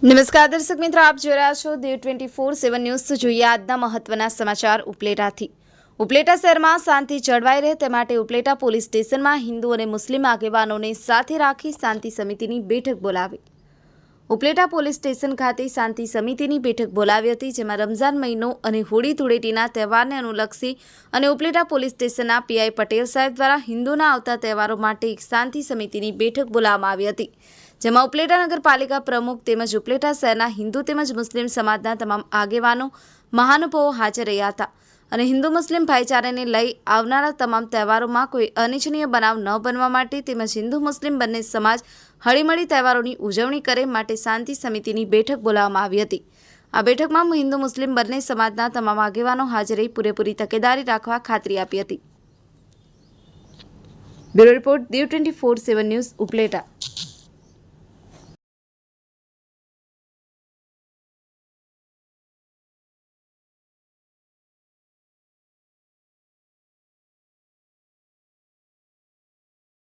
નમસ્કાર દર્શક મિત્રો, આપ જોઈ રહ્યા છો દેવ 24/7 ન્યૂઝ। તો જોઈએ આજના મહત્વના સમાચાર ઉપલેટાથી। ઉપલેટા શહેરમાં શાંતિ જળવાઈ રહે તે માટે ઉપલેટા પોલીસ સ્ટેશનમાં હિન્દુ અને મુસ્લિમ આગેવાનોને સાથે રાખી શાંતિ સમિતિની બેઠક બોલાવી। ઉપલેટા પોલીસ સ્ટેશન ખાતે શાંતિ સમિતિની બેઠક બોલાવી હતી, જેમાં રમઝાન મહિનો અને હોળી ધૂળેટીના તહેવારને અનુલક્ષી અને ઉપલેટા પોલીસ સ્ટેશનના પીઆઈ પટેલ સાહેબ દ્વારા હિન્દુના આવતા તહેવારો માટે એક શાંતિ સમિતિની બેઠક બોલાવવામાં આવી હતી, જેમાં ઉપલેટા નગરપાલિકા પ્રમુખ તેમજ ઉપલેટા શહેરના હિન્દુ તેમજ મુસ્લિમ સમાજના તમામ આગેવાનો મહાનુભાવો હાજર રહ્યા હતા અને હિન્દુ મુસ્લિમ ભાઈચારાને લઈ આવનારા તમામ તહેવારોમાં કોઈ અનિચ્છનીય બનાવ ન બનવા માટે તેમજ હિન્દુ મુસ્લિમ બંને સમાજ હળીમળી તહેવારોની ઉજવણી કરે માટે શાંતિ સમિતિની બેઠક બોલાવવામાં આવી હતી। આ બેઠકમાં હિન્દુ મુસ્લિમ બંને સમાજના તમામ આગેવાનો હાજર રહી પૂરેપૂરી તકેદારી રાખવા ખાતરી આપી હતી। બ્યુરો રિપોર્ટ, દેવ 24/7 ન્યૂઝ, ઉપલેટા।